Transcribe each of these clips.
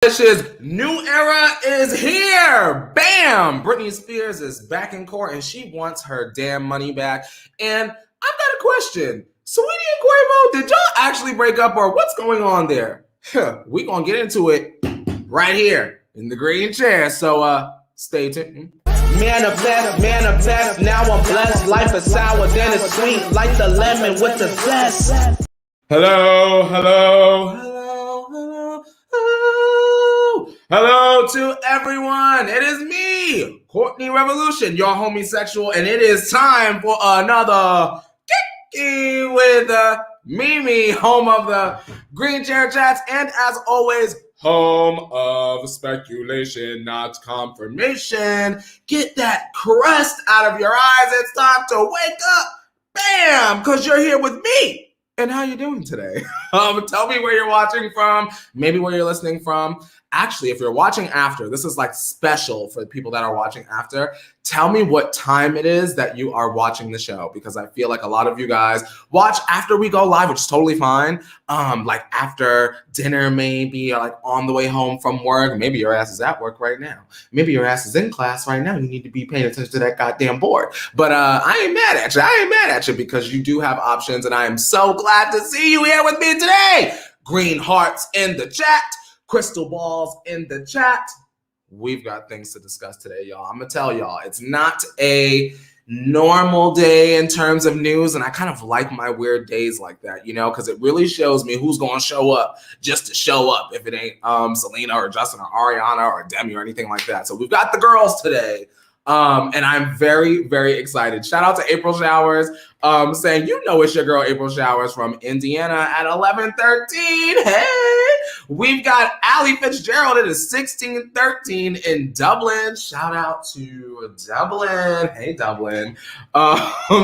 Delicious new era is here. Bam! Britney Spears is back in court and she wants her damn money back. And I've got a question. Saweetie and Quavo, did y'all actually break up or what's going on there? We gonna get into it right here in the green chair. So stay tuned. Manifest, now I'm blessed. Life is sour, then it's sweet, like the lemon with the zest. Hello to everyone. It is me, Courtney Revolution, your homosexual, and it is time for another Kiki with Mimi, home of the Green Chair Chats, and as always, home of speculation, not confirmation. Get that crust out of your eyes. It's time to wake up. Bam! Because you're here with me. And how you doing today? Tell me where you're watching from, maybe where you're listening from. Actually, if you're watching after, this is like special for the people that are watching after. Tell me what time it is that you are watching the show, because I feel like a lot of you guys watch after we go live, which is totally fine. Like after dinner, maybe, or like on the way home from work. Maybe your ass is at work right now. Maybe your ass is in class right now. You need to be paying attention to that goddamn board. But I ain't mad at you. I ain't mad at you because you do have options, and I am so glad to see you here with me today. Green hearts in the chat. Crystal balls in the chat. We've got things to discuss today, y'all. I'm gonna tell y'all, it's not a normal day in terms of news, and I kind of like my weird days like that, you know, because it really shows me who's gonna show up just to show up if it ain't Selena or Justin or Ariana or Demi or anything like that. So we've got the girls today. And I'm very, very excited. Shout out to April Showers saying, you know it's your girl April Showers from Indiana at 11:13. Hey! We've got Allie Fitzgerald. It is 16:13 in Dublin. Shout out to Dublin. Hey, Dublin.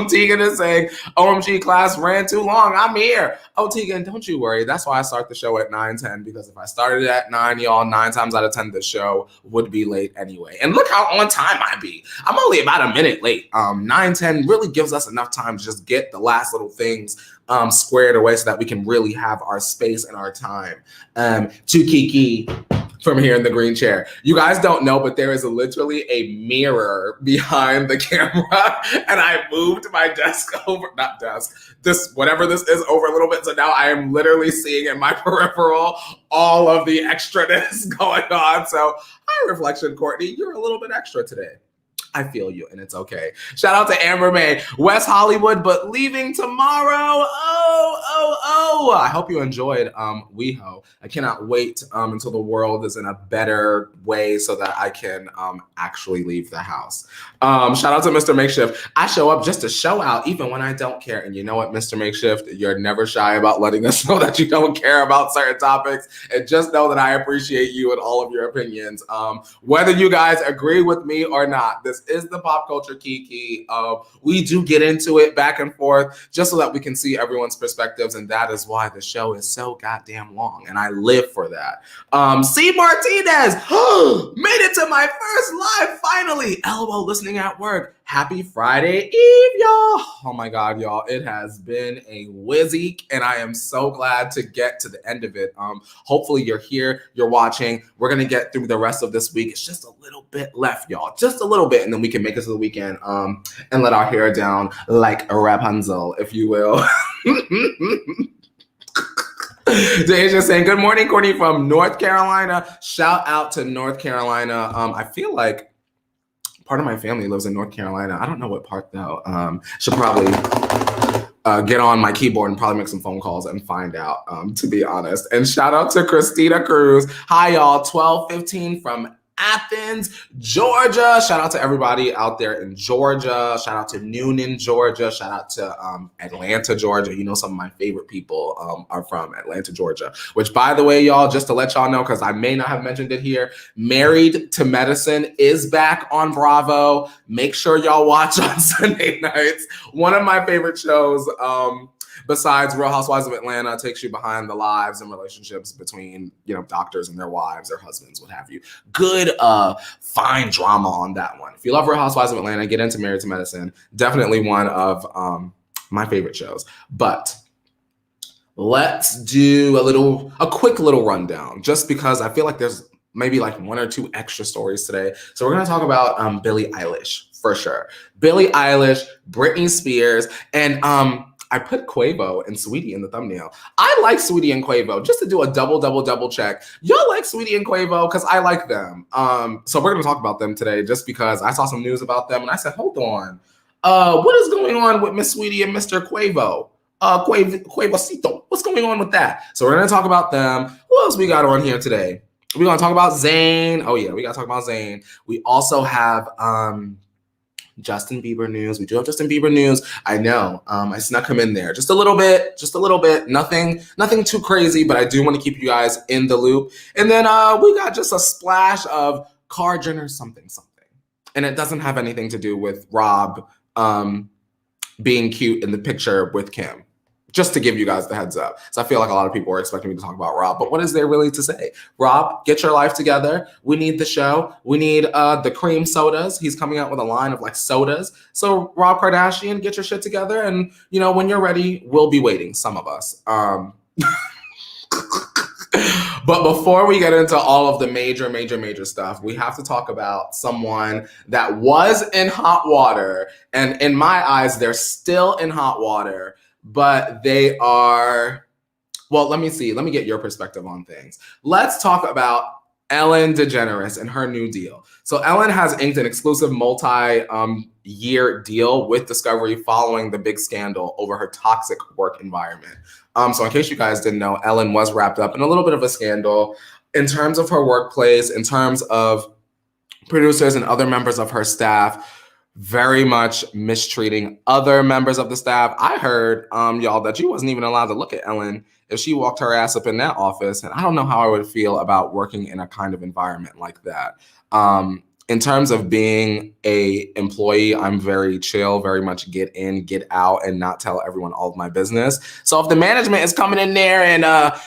Tegan is saying, OMG class ran too long. I'm here. Oh, Tegan, don't you worry. That's why I start the show at 9:10, because if I started at 9, y'all, 9 times out of 10, the show would be late anyway. And look how on time I be. I'm only about a minute late. 9:10 really gives us enough time to just get the last little things squared away so that we can really have our space and our time to Kiki from here in the green chair. You guys don't know, but there is literally a mirror behind the camera, and I moved my desk over, not desk, this, whatever this is, over a little bit. So now I am literally seeing in my peripheral all of the extraness going on. So hi, Reflection Courtney, you're a little bit extra today. I feel you, and it's okay. Shout out to Amber May, West Hollywood, but leaving tomorrow. Oh. I hope you enjoyed WeHo. I cannot wait until the world is in a better way so that I can actually leave the house. Shout out to Mr. Makeshift. I show up just to show out, even when I don't care. And you know what, Mr. Makeshift? You're never shy about letting us know that you don't care about certain topics. And just know that I appreciate you and all of your opinions. Whether you guys agree with me or not, this is the Pop Culture Kiki. We do get into it back and forth just so that we can see everyone's perspectives, and that is why the show is so goddamn long, and I live for that. C. Martinez made it to my first live finally. LOL, listening at work. Happy Friday Eve, y'all. Oh my God, y'all. It has been a whizzy, and I am so glad to get to the end of it. Hopefully you're here, you're watching. We're going to get through the rest of this week. It's just a little bit left, y'all. Just a little bit, and then we can make it to the weekend and let our hair down like a Rapunzel, if you will. Deja saying, good morning, Courtney from North Carolina. Shout out to North Carolina. I feel like part of my family lives in North Carolina. I don't know what part though. Should probably get on my keyboard and probably make some phone calls and find out, to be honest. And shout out to Christina Cruz. Hi, y'all. 12:15 from Athens, Georgia. Shout out to everybody out there in Georgia. Shout out to Noonan, Georgia. Shout out to Atlanta, Georgia. You know, some of my favorite people are from Atlanta, Georgia. Which, by the way, y'all, just to let y'all know, because I may not have mentioned it here, Married to Medicine is back on Bravo. Make sure y'all watch on Sunday nights. One of my favorite shows. Besides Real Housewives of Atlanta, takes you behind the lives and relationships between, you know, doctors and their wives, their husbands, what have you. Good, fine drama on that one. If you love Real Housewives of Atlanta, get into Married to Medicine. Definitely one of my favorite shows. But let's do a quick little rundown, just because I feel like there's maybe like one or two extra stories today. So we're gonna talk about Billie Eilish for sure. Billie Eilish, Britney Spears, and I put Quavo and Saweetie in the thumbnail. I like Saweetie and Quavo, just to do a double check. Y'all like Saweetie and Quavo? Because I like them. So we're gonna talk about them today, just because I saw some news about them and I said, hold on. What is going on with Miss Saweetie and Mr. Quavo? Quavocito. What's going on with that? So we're gonna talk about them. Who else we got on here today? We're gonna talk about Zayn. Oh yeah, we gotta talk about Zayn. We also have Justin Bieber news. We do have Justin Bieber news. I know. I snuck him in there just a little bit. Nothing too crazy, but I do want to keep you guys in the loop. And then we got just a splash of Karjenners something. And it doesn't have anything to do with Rob being cute in the picture with Kim. Just to give you guys the heads up. So I feel like a lot of people are expecting me to talk about Rob, but what is there really to say? Rob, get your life together. We need the show. We need the cream sodas. He's coming out with a line of like sodas. So Rob Kardashian, get your shit together. And you know, when you're ready, we'll be waiting, some of us. But before we get into all of the major stuff, we have to talk about someone that was in hot water. And in my eyes, they're still in hot water. But they are, well, let me see. Let me get your perspective on things. Let's talk about Ellen DeGeneres and her new deal. So Ellen has inked an exclusive multi-year deal with Discovery following the big scandal over her toxic work environment. So in case you guys didn't know, Ellen was wrapped up in a little bit of a scandal in terms of her workplace, in terms of producers and other members of her staff very much mistreating other members of the staff. I heard, y'all, that you wasn't even allowed to look at Ellen if she walked her ass up in that office. And I don't know how I would feel about working in a kind of environment like that. In terms of being a employee, I'm very chill, very much get in, get out, and not tell everyone all of my business. So if the management is coming in there and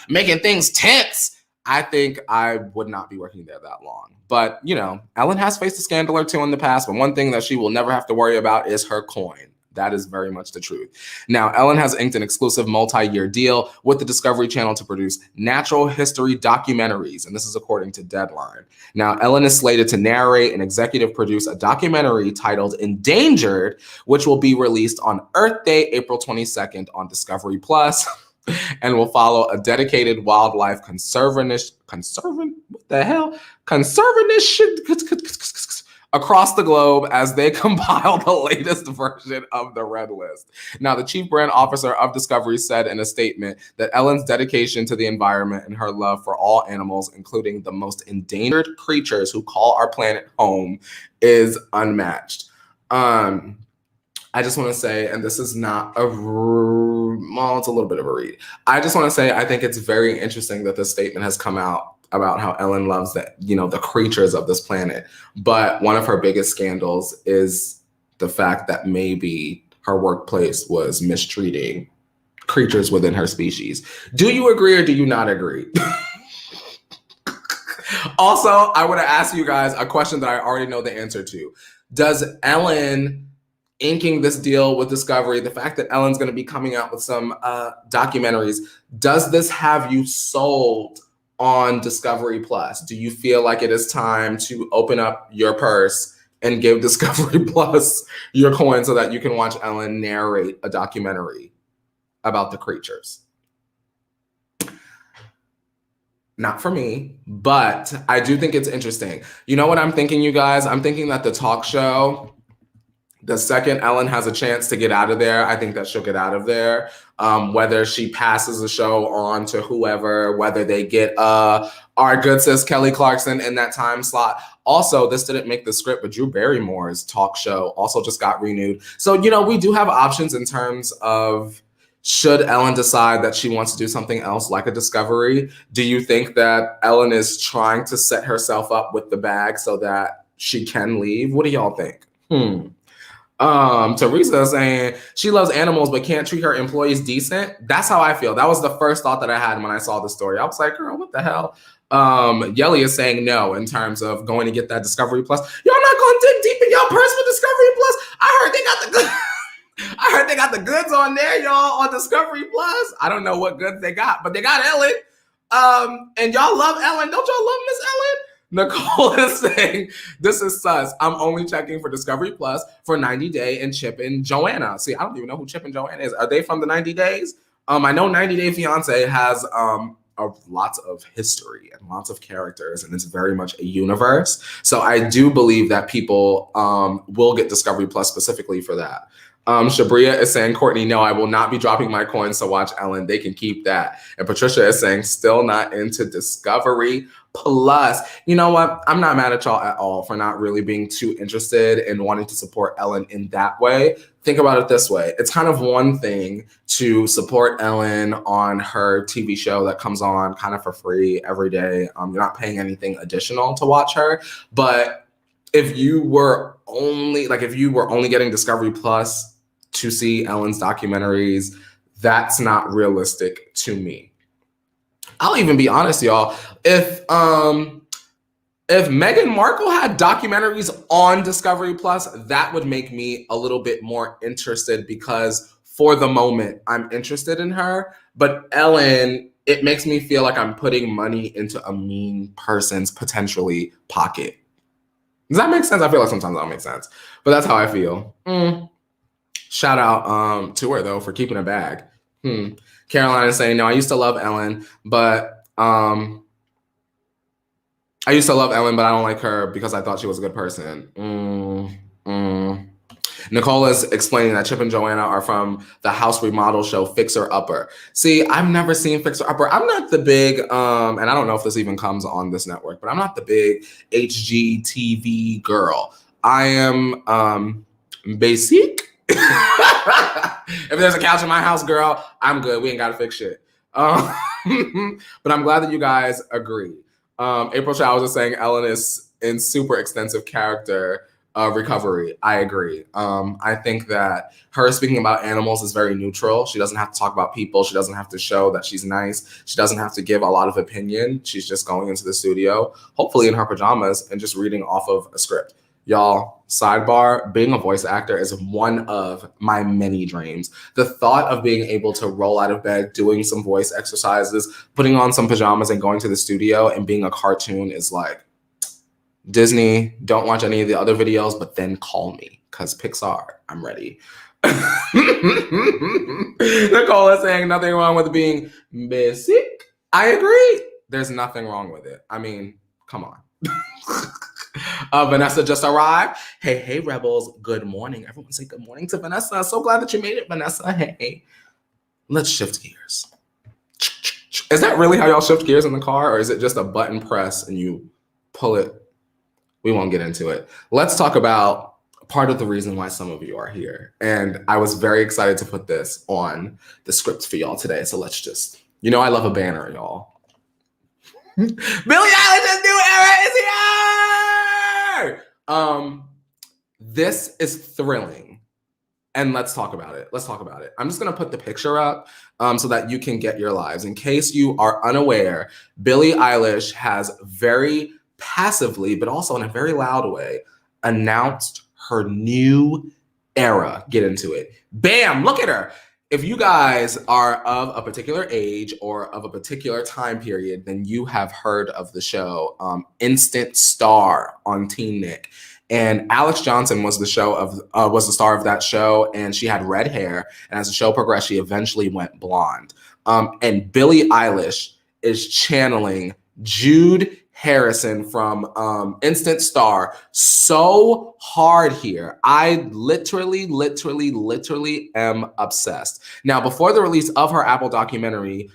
making things tense, I think I would not be working there that long. But, you know, Ellen has faced a scandal or two in the past, but one thing that she will never have to worry about is her coin. That is very much the truth. Now, Ellen has inked an exclusive multi-year deal with the Discovery Channel to produce natural history documentaries, and this is according to Deadline. Now, Ellen is slated to narrate and executive produce a documentary titled Endangered, which will be released on Earth Day, April 22nd on Discovery Plus. And will follow a dedicated wildlife conservatorship across the globe as they compile the latest version of the Red List. Now, the chief brand officer of Discovery said in a statement that Ellen's dedication to the environment and her love for all animals, including the most endangered creatures who call our planet home, is unmatched. I just want to say, and this is not well, it's a little bit of a read. I just want to say, I think it's very interesting that this statement has come out about how Ellen loves the creatures of this planet. But one of her biggest scandals is the fact that maybe her workplace was mistreating creatures within her species. Do you agree or do you not agree? Also, I want to ask you guys a question that I already know the answer to. Does Ellen inking this deal with Discovery, the fact that Ellen's going to be coming out with some documentaries, does this have you sold on Discovery Plus? Do you feel like it is time to open up your purse and give Discovery Plus your coin so that you can watch Ellen narrate a documentary about the creatures? Not for me, but I do think it's interesting. You know what I'm thinking, you guys? I'm thinking that the talk show, the second Ellen has a chance to get out of there, I think that she'll get out of there. Whether she passes the show on to whoever, whether they get our good sis Kelly Clarkson in that time slot. Also, this didn't make the script, but Drew Barrymore's talk show also just got renewed. So, you know, we do have options in terms of, should Ellen decide that she wants to do something else like a Discovery? Do you think that Ellen is trying to set herself up with the bag so that she can leave? What do y'all think? Teresa is saying she loves animals but can't treat her employees decent. That's how I feel. That was the first thought that I had when I saw the story. I was like, girl, what the hell? Yelly is saying no in terms of going to get that Discovery Plus. Y'all not going to dig deep in y'all purse for Discovery Plus? I heard they got the I heard they got the goods on there, y'all, on Discovery Plus. I don't know what goods they got, but they got Ellen. And y'all love Ellen. Don't y'all love Miss Ellen? Nicole is saying, this is sus. I'm only checking for Discovery Plus for 90 Day and Chip and Joanna. See, I don't even know who Chip and Joanna is. Are they from the 90 Days? I know 90 Day Fiance has lots of history and lots of characters, and it's very much a universe. So I do believe that people will get Discovery Plus specifically for that. Shabria is saying, Courtney, no, I will not be dropping my coins to watch Ellen. They can keep that. And Patricia is saying, still not into Discovery Plus. You know what? I'm not mad at y'all at all for not really being too interested in wanting to support Ellen in that way. Think about it this way. It's kind of one thing to support Ellen on her TV show that comes on kind of for free every day. You're not paying anything additional to watch her. But if you were only getting Discovery Plus to see Ellen's documentaries, that's not realistic to me. I'll even be honest, y'all. If Meghan Markle had documentaries on Discovery Plus, that would make me a little bit more interested, because for the moment, I'm interested in her. But Ellen, it makes me feel like I'm putting money into a mean person's potentially pocket. Does that make sense? I feel like sometimes that don't make sense, but that's how I feel. Shout out to her though for keeping a bag. Caroline is saying, no, I used to love Ellen, but I don't like her because I thought she was a good person. Nicole is explaining that Chip and Joanna are from the house remodel show Fixer Upper. See, I've never seen Fixer Upper. I'm not the big, and I don't know if this even comes on this network, but I'm not the big HGTV girl. I am basic. If there's a couch in my house, girl, I'm good. We ain't got to fix shit. But I'm glad that you guys agree. April Showers is saying Ellen is in super extensive character recovery. I agree. I think that her speaking about animals is very neutral. She doesn't have to talk about people. She doesn't have to show that she's nice. She doesn't have to give a lot of opinion. She's just going into the studio, hopefully in her pajamas, and just reading off of a script. Y'all, sidebar, being a voice actor is one of my many dreams. The thought of being able to roll out of bed, doing some voice exercises, putting on some pajamas and going to the studio and being a cartoon is like, Disney, don't watch any of the other videos, but then call me, because Pixar, I'm ready. Nicole is saying nothing wrong with being basic. I agree. There's nothing wrong with it. I mean, come on. Vanessa just arrived. Hey, Rebels. Good morning. Everyone say good morning to Vanessa. So glad that you made it, Vanessa. Hey. Let's shift gears. Is that really how y'all shift gears in the car, or is it just a button press and you pull it? We won't get into it. Let's talk about part of the reason why some of you are here. And I was very excited to put this on the script for y'all today. So let's just, I love a banner, y'all. Billie Eilish's new era is here! This is thrilling. And let's talk about it. I'm just going to put the picture up so that you can get your lives. In case you are unaware, Billie Eilish has very passively, but also in a very loud way, announced her new era. Get into it. Bam! Look at her. If you guys are of a particular age or of a particular time period, then you have heard of the show Instant Star on Teen Nick. And Alex Johnson was the star of that show, and she had red hair. And as the show progressed, she eventually went blonde. And Billie Eilish is channeling Jude Harrison from Instant Star so hard here. I literally am obsessed. Now, before the release of her Apple documentary,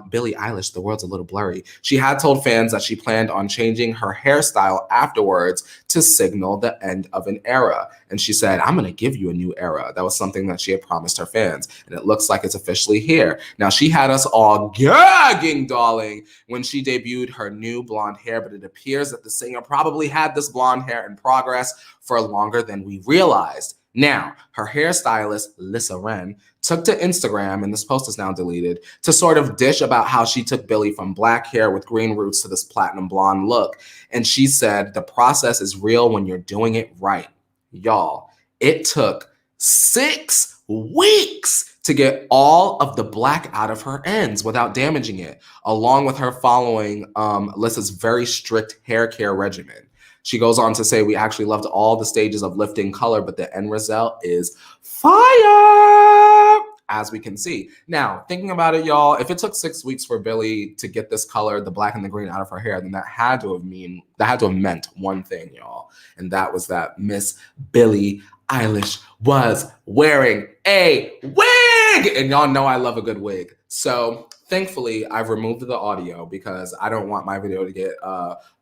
Billie Eilish, The World's a Little Blurry, she had told fans that she planned on changing her hairstyle afterwards to signal the end of an era. And she said, I'm going to give you a new era. That was something that she had promised her fans. And it looks like it's officially here. Now, she had us all gagging, darling, when she debuted her new blonde hair, but it appears that the singer probably had this blonde hair in progress for longer than we realized. Now, her hairstylist, Lissa Ren, took to Instagram, and this post is now deleted, to sort of dish about how she took Billie from black hair with green roots to this platinum blonde look. And she said, the process is real when you're doing it right. Y'all, it took 6 weeks to get all of the black out of her ends without damaging it, along with her following Alyssa's very strict hair care regimen. She goes on to say, we actually loved all the stages of lifting color, but the end result is fire, as we can see. Now, thinking about it, y'all, if it took 6 weeks for Billie to get this color, the black and the green, out of her hair, then that had to have meant one thing, y'all. And that was that Miss Billie Eilish was wearing a wig! And y'all know I love a good wig. So thankfully, I've removed the audio because I don't want my video to get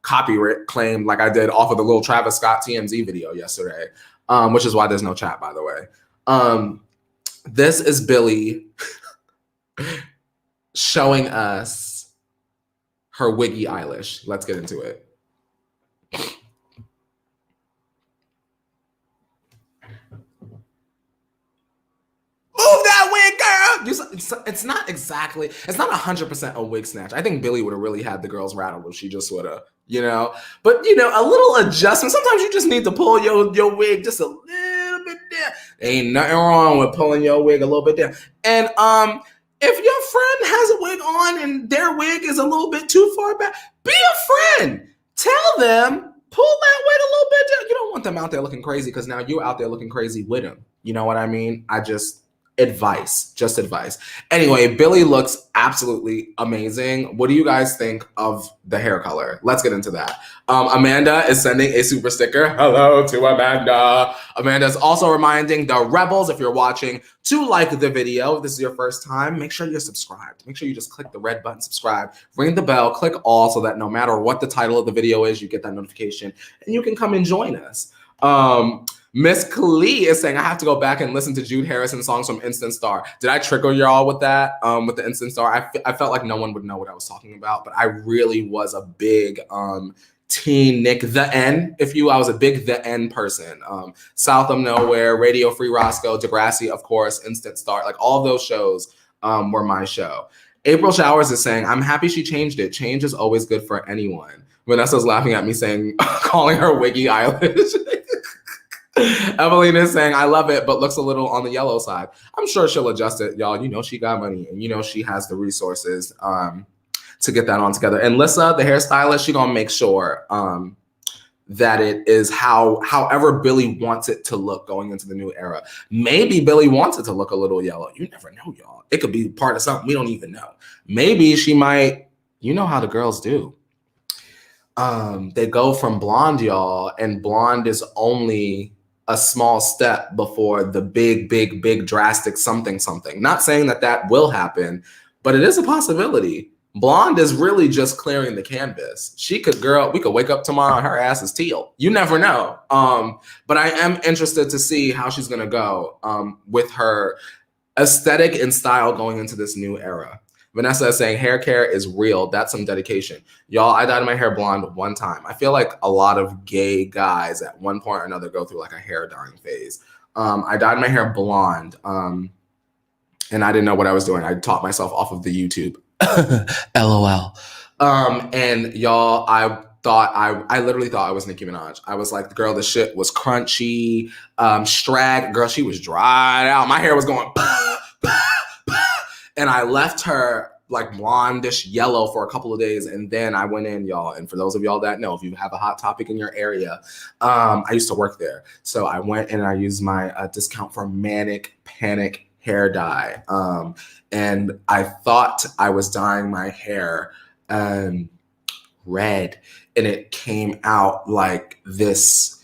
copyright claimed like I did off of the little Travis Scott TMZ video yesterday, which is why there's no chat, by the way. This is Billie showing us her wiggy Eilish. Let's get into it. Move that wig, girl! It's not 100% a wig snatch. I think Billie would have really had the girls rattled if she just would have, But, a little adjustment. Sometimes you just need to pull your wig just a little bit down. Ain't nothing wrong with pulling your wig a little bit down. And if your friend has a wig on and their wig is a little bit too far back, be a friend. Tell them, pull that wig a little bit down. You don't want them out there looking crazy because now you're out there looking crazy with them. You know what I mean? Just advice. Anyway, Billie looks absolutely amazing. What do you guys think of the hair color? Let's get into that. Amanda is sending a super sticker. Hello to Amanda. Amanda is also reminding the Rebels, if you're watching, to like the video. If this is your first time, make sure you're subscribed. Make sure you just click the red button, subscribe, ring the bell, click all so that no matter what the title of the video is, you get that notification and you can come and join us. Miss Klee is saying, I have to go back and listen to Jude Harrison's songs from Instant Star. Did I trigger y'all with that, with the Instant Star? I felt like no one would know what I was talking about, but I really was a big teen Nick the N, I was a big the N person. South of Nowhere, Radio Free Roscoe, Degrassi, of course, Instant Star, like all of those shows were my show. April Showers is saying, I'm happy she changed it. Change is always good for anyone. Vanessa's laughing at me saying, calling her wiggy Eilish. Evelyn is saying, I love it, but looks a little on the yellow side. I'm sure she'll adjust it, y'all. She got money and she has the resources to get that on together. And Lissa, the hairstylist, she gonna make sure that it is however Billie wants it to look going into the new era. Maybe Billie wants it to look a little yellow. You never know, y'all. It could be part of something we don't even know. Maybe she might, how the girls do. They go from blonde, y'all, and blonde is only a small step before the big drastic something. Not saying that will happen, but it is a possibility. Blonde is really just clearing the canvas. We could wake up tomorrow and her ass is teal. You never know. But I am interested to see how she's gonna go with her aesthetic and style going into this new era. Vanessa is saying hair care is real. That's some dedication. Y'all, I dyed my hair blonde one time. I feel like a lot of gay guys at one point or another go through like a hair dyeing phase. I dyed my hair blonde and I didn't know what I was doing. I taught myself off of the YouTube. LOL. And y'all, I literally thought I was Nicki Minaj. I was like, girl, the shit was crunchy, strag. Girl, she was dried out. My hair was going and I left her like blondish yellow for a couple of days. And then I went in, y'all. And for those of y'all that know, if you have a Hot Topic in your area, I used to work there. So I went and I used my discount for Manic Panic hair dye. And I thought I was dyeing my hair red. And it came out like this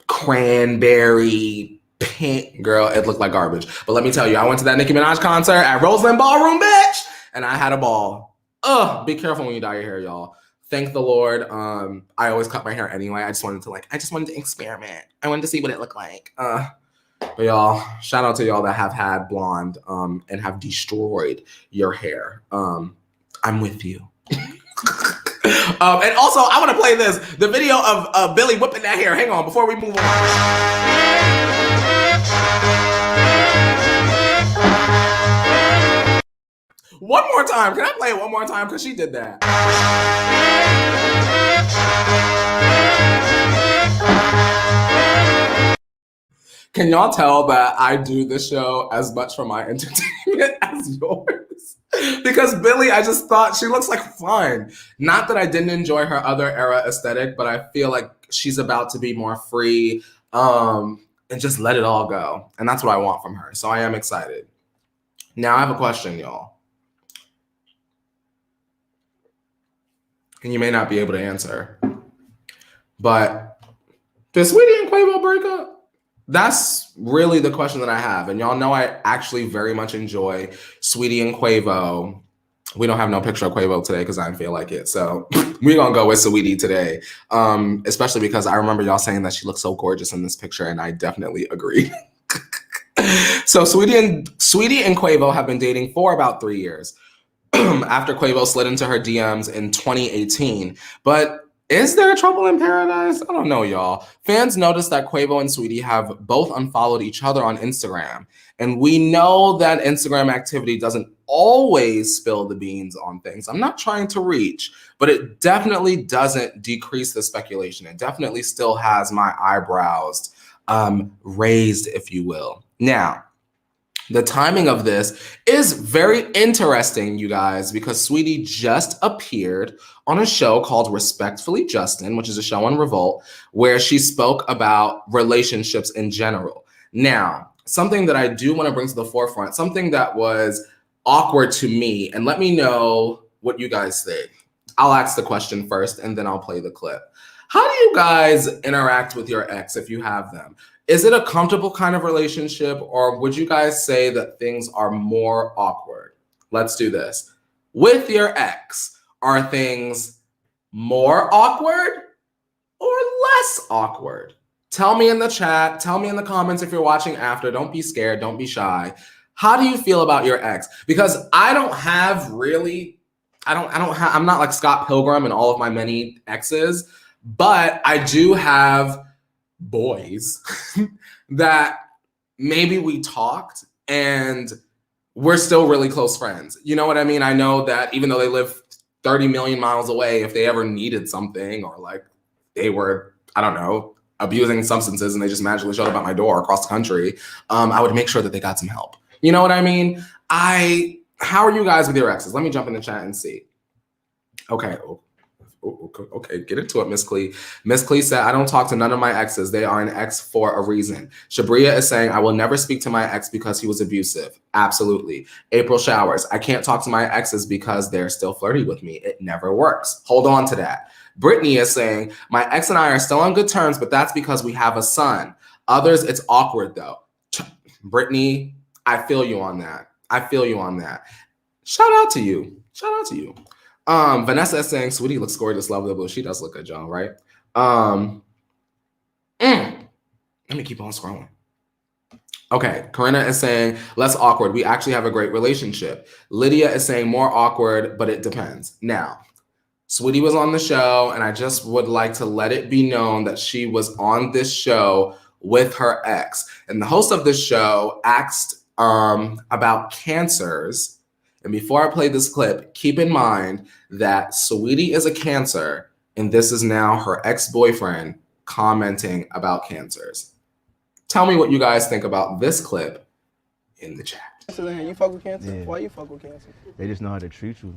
cranberry pink. Girl, it looked like garbage. But let me tell you, I went to that Nicki Minaj concert at Roseland Ballroom, bitch, and I had a ball. Be careful when you dye your hair, y'all. Thank the Lord. I always cut my hair anyway. I just wanted to experiment. I wanted to see what it looked like. But y'all, shout out to y'all that have had blonde and have destroyed your hair. I'm with you. And also, I want to play the video of Billie whipping that hair. Hang on, before we move on. One more time. Can I play it one more time? Because she did that. Can y'all tell that I do this show as much for my entertainment as yours? Because Billie, I just thought she looks like fun. Not that I didn't enjoy her other era aesthetic, but I feel like she's about to be more free and just let it all go. And that's what I want from her. So I am excited. Now I have a question, y'all. And you may not be able to answer. But did Saweetie and Quavo break up? That's really the question that I have. And y'all know I actually very much enjoy Saweetie and Quavo. We don't have no picture of Quavo today because I didn't feel like it. So we're going to go with Saweetie today. Especially because I remember y'all saying that she looks so gorgeous in this picture, and I definitely agree. So Saweetie and Quavo have been dating for about 3 years after Quavo slid into her DMs in 2018. But is there trouble in paradise? I don't know, y'all. Fans noticed that Quavo and Saweetie have both unfollowed each other on Instagram. And we know that Instagram activity doesn't always spill the beans on things. I'm not trying to reach, but it definitely doesn't decrease the speculation. It definitely still has my eyebrows raised, if you will. Now, the timing of this is very interesting, you guys, because Saweetie just appeared on a show called Respectfully Justin, which is a show on Revolt, where she spoke about relationships in general. Now, something that I do want to bring to the forefront, something that was awkward to me, and let me know what you guys think. I'll ask the question first, and then I'll play the clip. How do you guys interact with your ex if you have them? Is it a comfortable kind of relationship, or would you guys say that things are more awkward? Let's do this. With your ex, are things more awkward or less awkward? Tell me in the chat, tell me in the comments if you're watching after. Don't be scared, don't be shy. How do you feel about your ex? Because I don't have really, I'm not like Scott Pilgrim and all of my many exes, but I do have boys that maybe we talked and we're still really close friends. You know what I mean? I know that even though they live 30 million miles away, if they ever needed something or like they were, I don't know, abusing substances and they just magically showed up at my door across the country, I would make sure that they got some help. You know what I mean? How are you guys with your exes? Let me jump in the chat and see. Okay. Okay, get into it, Miss Clee. Miss Clee said, I don't talk to none of my exes. They are an ex for a reason. Shabria is saying, I will never speak to my ex because he was abusive. Absolutely. April Showers, I can't talk to my exes because they're still flirty with me. It never works. Hold on to that. Brittany is saying, my ex and I are still on good terms, but that's because we have a son. Others, it's awkward though. Brittany, I feel you on that. I feel you on that. Shout out to you. Shout out to you. Vanessa is saying, Saweetie looks gorgeous, lovable. She does look good, John, right? Let me keep on scrolling. Okay, Corinna is saying, less awkward. We actually have a great relationship. Lydia is saying more awkward, but it depends. Now, Saweetie was on the show, and I just would like to let it be known that she was on this show with her ex. And the host of this show asked about cancers. And before I play this clip, keep in mind that Saweetie is a Cancer, and this is now her ex-boyfriend commenting about cancers. Tell me what you guys think about this clip in the chat. You fuck with Cancer? Yeah. Why you fuck with Cancer? They just know how to treat you.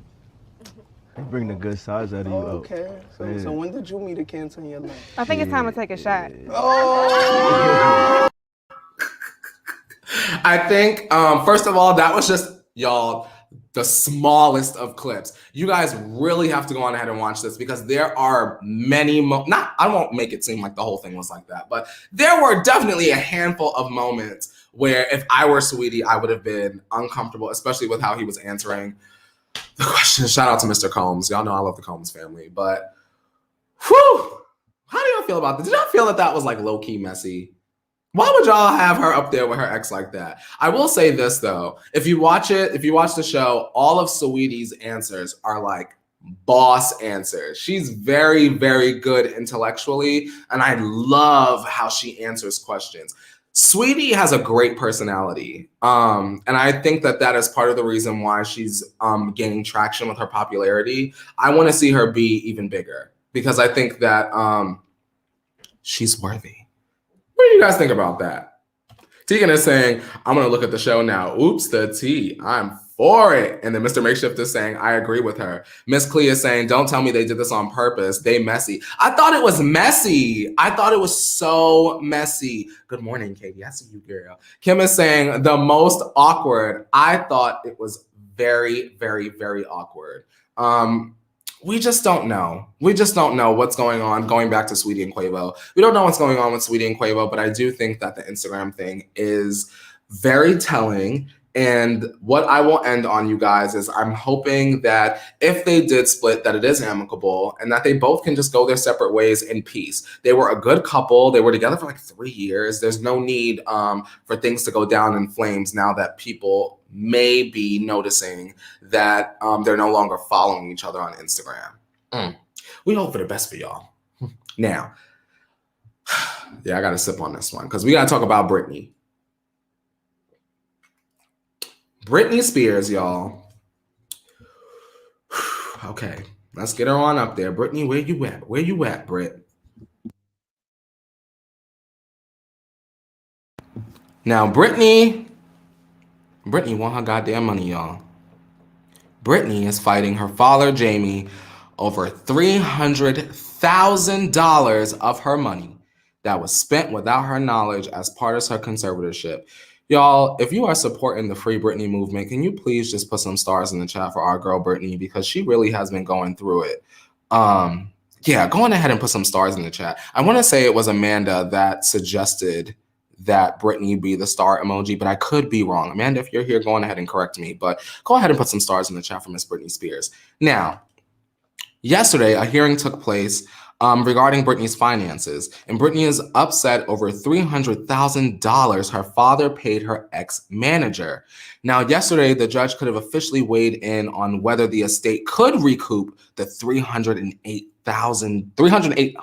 They bring the good sides out of you. Okay. So when did you meet a Cancer in your life? I think it's time to take a shot. Oh! I think, first of all, that was just, y'all, the smallest of clips. You guys really have to go on ahead and watch this because there are many, I won't make it seem like the whole thing was like that, but there were definitely a handful of moments where if I were Saweetie, I would have been uncomfortable, especially with how he was answering the question. Shout out to Mr. Combs. Y'all know I love the Combs family, but whew, how do y'all feel about this? Did y'all feel that that was like low-key messy? Why would y'all have her up there with her ex like that? I will say this though, if you watch the show, all of Saweetie's answers are like boss answers. She's very, very good intellectually, and I love how she answers questions. Saweetie has a great personality, and I think that that is part of the reason why she's gaining traction with her popularity. I want to see her be even bigger because I think that she's worthy. What do you guys think about that? Tegan is saying, I'm going to look at the show now. Oops, the tea. I'm for it. And then Mr. Makeshift is saying, I agree with her. Miss Clea is saying, don't tell me they did this on purpose. They messy. I thought it was messy. I thought it was so messy. Good morning, Katie. I see you, girl. Kim is saying, the most awkward. I thought it was very, very, very awkward. We just don't know. We just don't know what's going on, going back to Saweetie and Quavo. We don't know what's going on with Saweetie and Quavo, but I do think that the Instagram thing is very telling. And what I will end on, you guys, is I'm hoping that if they did split, that it is amicable and that they both can just go their separate ways in peace. They were a good couple. They were together for like 3 years. There's no need for things to go down in flames now that people may be noticing that they're no longer following each other on Instagram. We hope for the best for y'all. Now, yeah, I got to sip on this one because we got to talk about Britney. Britney Spears, y'all. Okay, let's get her on up there. Britney, where you at? Where you at, Brit? Now, Britney want her goddamn money, y'all. Britney is fighting her father, Jamie, over $300,000 of her money that was spent without her knowledge as part of her conservatorship. Y'all, if you are supporting the Free Britney movement, can you please just put some stars in the chat for our girl Britney, because she really has been going through it. Yeah, go on ahead and put some stars in the chat. I want to say it was Amanda that suggested that Britney be the star emoji, but I could be wrong. Amanda, if you're here, go on ahead and correct me, but go ahead and put some stars in the chat for Miss Britney Spears. Now, yesterday, a hearing took place regarding Britney's finances, and Britney is upset over $300,000 her father paid her ex-manager. Now, yesterday, the judge could have officially weighed in on whether the estate could recoup the $308,000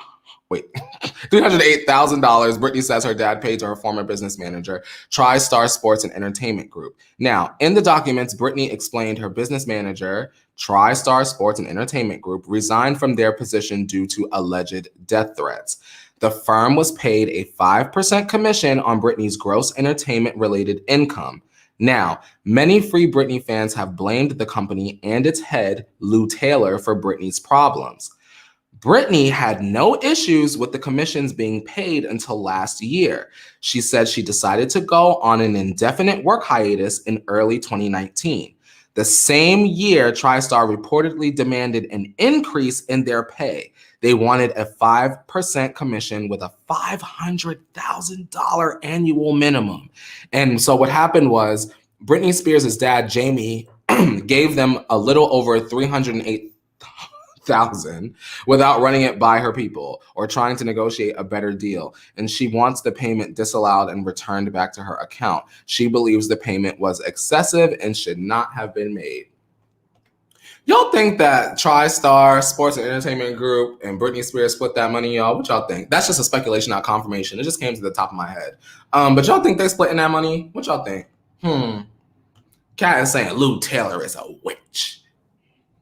Britney says her dad paid to her former business manager, TriStar Sports and Entertainment Group. Now, in the documents, Britney explained her business manager, TriStar Sports and Entertainment Group, resigned from their position due to alleged death threats. The firm was paid a 5% commission on Britney's gross entertainment-related income. Now, many Free Britney fans have blamed the company and its head, Lou Taylor, for Britney's problems. Britney had no issues with the commissions being paid until last year. She said she decided to go on an indefinite work hiatus in early 2019. The same year, TriStar reportedly demanded an increase in their pay. They wanted a 5% commission with a $500,000 annual minimum. And so what happened was Britney Spears' dad, Jamie, gave them a little over $308,000 without running it by her people or trying to negotiate a better deal. And she wants the payment disallowed and returned back to her account. She believes the payment was excessive and should not have been made. Y'all think that TriStar Sports and Entertainment Group and Britney Spears split that money, y'all? What y'all think? That's just a speculation, not confirmation. It just came to the top of my head. But y'all think they splitting that money? What y'all think? Kat is saying Lou Taylor is a witch.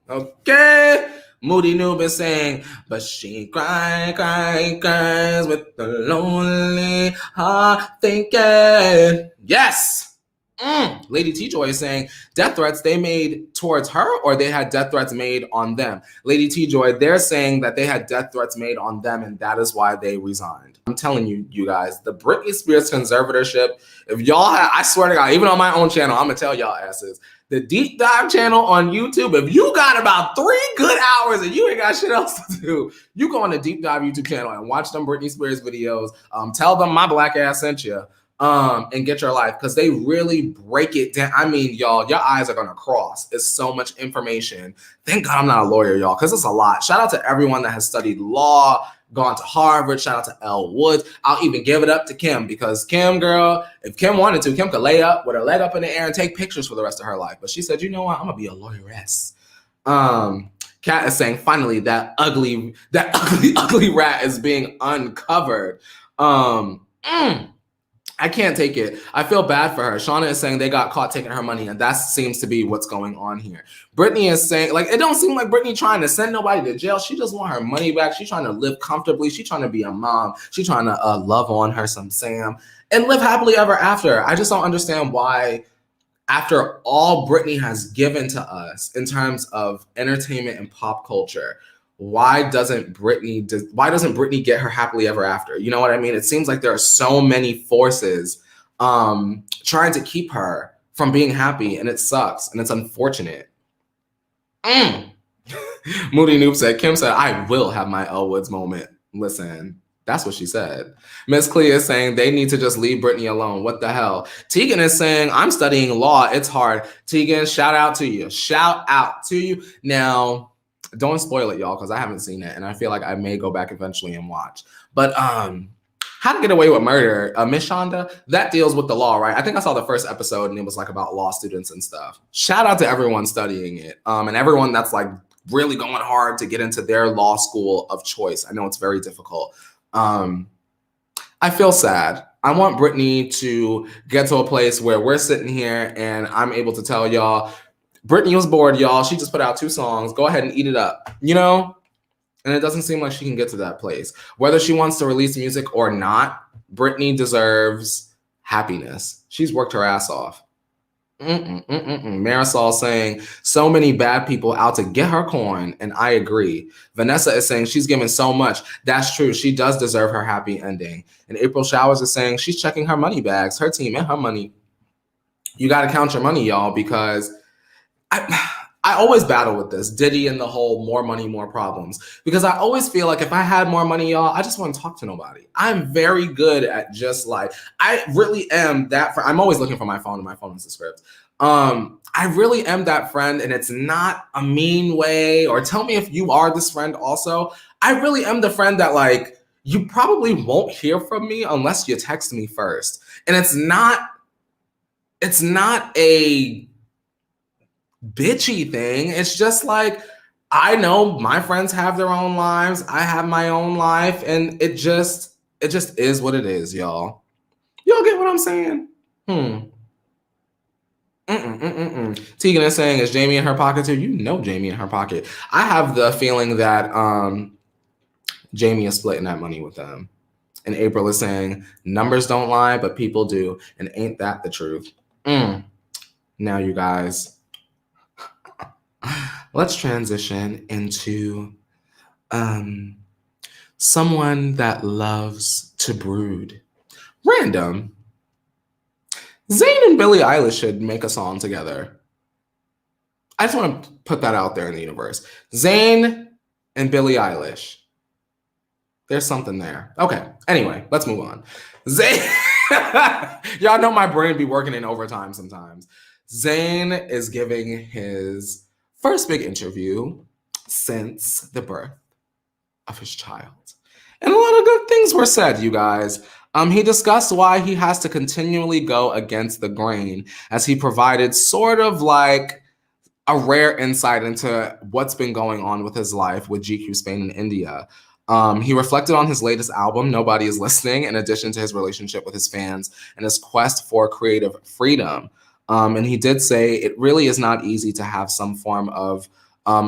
Okay. Moody Noob is saying, but she cries with the lonely heart thinking. Yes. Lady T-Joy is saying, death threats they made towards her or they had death threats made on them? Lady T-Joy, they're saying that they had death threats made on them and that is why they resigned. I'm telling you, you guys, the Britney Spears conservatorship, if y'all have, I swear to God, even on my own channel, I'm going to tell y'all asses, the Deep Dive channel on YouTube, if you got about 3 good hours and you ain't got shit else to do, you go on the Deep Dive YouTube channel and watch them Britney Spears videos. Tell them my black ass sent you. And get your life, because they really break it down. I mean, y'all, your eyes are gonna cross. It's so much information. Thank God I'm not a lawyer, y'all, because it's a lot. Shout out to everyone that has studied law, gone to Harvard. Shout out to Elle Woods. I'll even give it up to Kim, because Kim, girl, if Kim wanted to, Kim could lay up with her leg up in the air and take pictures for the rest of her life. But she said, you know what, I'm gonna be a lawyeress. Kat is saying, finally, that ugly rat is being uncovered. I can't take it. I feel bad for her. Shauna is saying they got caught taking her money, and that seems to be what's going on here. Britney is saying, like, it don't seem like Britney trying to send nobody to jail. She just want her money back. She's trying to live comfortably. She's trying to be a mom. She's trying to love on her some Sam and live happily ever after. I just don't understand why, after all Britney has given to us in terms of entertainment and pop culture, why doesn't Britney get her happily ever after? You know what I mean? It seems like there are so many forces trying to keep her from being happy, and it sucks, and it's unfortunate. Moody Noob said, Kim said, I will have my Elle Woods moment. Listen, that's what she said. Miss Clea is saying they need to just leave Britney alone. What the hell? Tegan is saying, I'm studying law. It's hard. Tegan, shout out to you. Shout out to you. Now, don't spoil it, y'all, because I haven't seen it, and I feel like I may go back eventually and watch. But How to Get Away with Murder, Miss Shonda, that deals with the law, right? I think I saw the first episode, and it was like about law students and stuff. Shout out to everyone studying it, and everyone that's like really going hard to get into their law school of choice. I know it's very difficult. I feel sad. I want Britney to get to a place where we're sitting here and I'm able to tell y'all, Britney was bored, y'all. She just put out 2 songs. Go ahead and eat it up, you know? And it doesn't seem like she can get to that place. Whether she wants to release music or not, Britney deserves happiness. She's worked her ass off. Marisol saying, so many bad people out to get her coin, and I agree. Vanessa is saying she's given so much. That's true. She does deserve her happy ending. And April Showers is saying she's checking her money bags, her team and her money. You got to count your money, y'all, because I always battle with this, Diddy and the whole more money, more problems. Because I always feel like if I had more money, y'all, I just want to talk to nobody. I'm very good at just like, I really am that friend. I'm always looking for my phone, and my phone is the script. I really am that friend, and it's not a mean way, or tell me if you are this friend also. I really am the friend that like, you probably won't hear from me unless you text me first. And it's not a bitchy thing. It's just like, I know my friends have their own lives. I have my own life, and it just is what it is, y'all. Y'all get what I'm saying? Tegan is saying, is Jamie in her pocket too? You know Jamie in her pocket. I have the feeling that Jamie is splitting that money with them. And April is saying, numbers don't lie, but people do. And ain't that the truth? Now, you guys, let's transition into someone that loves to brood. Random. Zayn and Billie Eilish should make a song together. I just want to put that out there in the universe. Zayn and Billie Eilish. There's something there. Okay. Anyway, let's move on. Zayn. Y'all know my brain be working in overtime sometimes. Zayn is giving his first big interview since the birth of his child. And a lot of good things were said, you guys. He discussed why he has to continually go against the grain, as he provided sort of like a rare insight into what's been going on with his life with GQ Spain and India. He reflected on his latest album, Nobody Is Listening, in addition to his relationship with his fans and his quest for creative freedom. And he did say it really is not easy to have some form of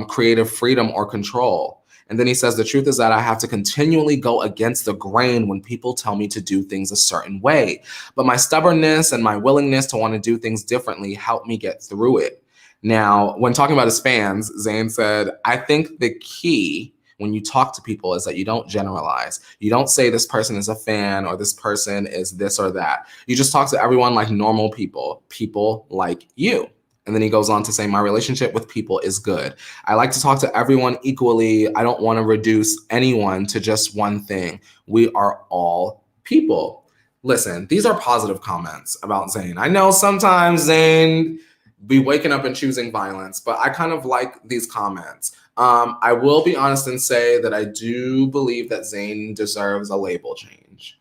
creative freedom or control. And then he says, the truth is that I have to continually go against the grain when people tell me to do things a certain way. But my stubbornness and my willingness to want to do things differently help me get through it. Now, when talking about his fans, Zayn said, I think the key when you talk to people is that you don't generalize. You don't say this person is a fan or this person is this or that. You just talk to everyone like normal people like you. And then he goes on to say, my relationship with people is good. I like to talk to everyone equally. I don't want to reduce anyone to just one thing. We are all people. Listen, these are positive comments about Zayn. I know sometimes Zayn be waking up and choosing violence, but I kind of like these comments. I will be honest and say that I do believe that Zayn deserves a label change.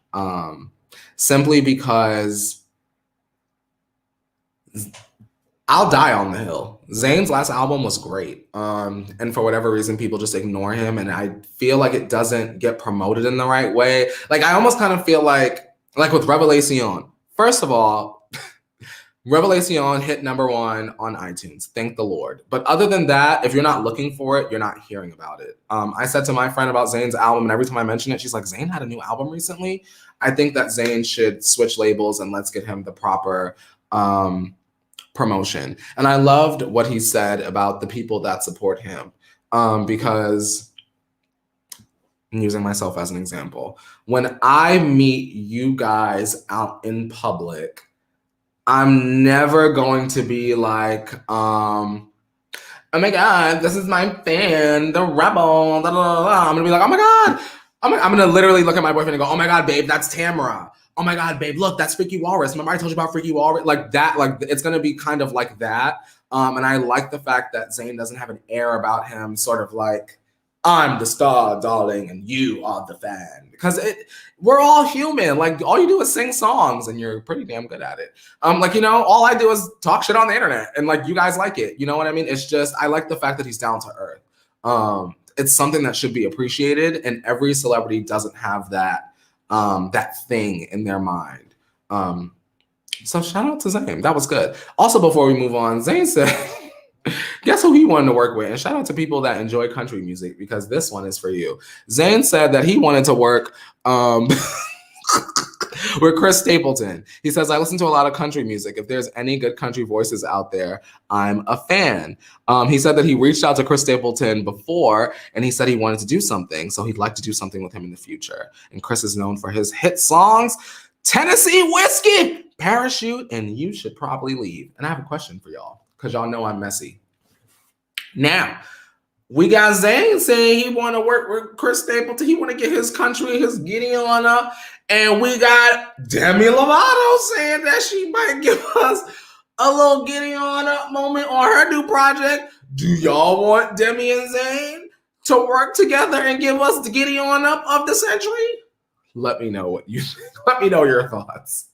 Simply because I'll die on the hill. Zayn's last album was great. And for whatever reason, people just ignore him. And I feel like it doesn't get promoted in the right way. Like, I almost kind of feel like with Revelation, First of all, Revelation hit #1 on iTunes. Thank the Lord. But other than that, if you're not looking for it, you're not hearing about it. I said to my friend about Zayn's album, and every time I mention it, she's like, Zayn had a new album recently? I think that Zayn should switch labels and let's get him the proper promotion. And I loved what he said about the people that support him because, I'm using myself as an example, when I meet you guys out in public, I'm never going to be like, oh my God, this is my fan, the rebel, da, da, da, da. I'm gonna be like, oh my God. I'm gonna literally look at my boyfriend and go, oh my God, babe, that's Tamara. Oh my God, babe, look, that's Freaky Walrus. Remember I told you about Freaky Walrus? Like that, like it's gonna be kind of like that. And I like the fact that Zayn doesn't have an air about him, sort of like, I'm the star, darling, and you are the fan. Because we're all human. Like, all you do is sing songs, and you're pretty damn good at it. Like, you know, all I do is talk shit on the internet, and like, you guys like it. You know what I mean? It's just, I like the fact that he's down to earth. It's something that should be appreciated, and every celebrity doesn't have that thing in their mind. So shout out to Zayn. That was good. Also, before we move on, Zayn said, guess who he wanted to work with? And shout out to people that enjoy country music, because this one is for you. Zayn said that he wanted to work with Chris Stapleton. He says, I listen to a lot of country music. If there's any good country voices out there, I'm a fan. He said that he reached out to Chris Stapleton before, and he said he wanted to do something. So he'd like to do something with him in the future. And Chris is known for his hit songs, Tennessee Whiskey, Parachute, and You Should Probably Leave. And I have a question for y'all, because y'all know I'm messy. Now, we got Zayn saying he want to work with Chris Stapleton. He want to get his country, his Gideon up. And we got Demi Lovato saying that she might give us a little Gideon up moment on her new project. Do y'all want Demi and Zayn to work together and give us the Gideon up of the century? Let me know what you think. Let me know your thoughts.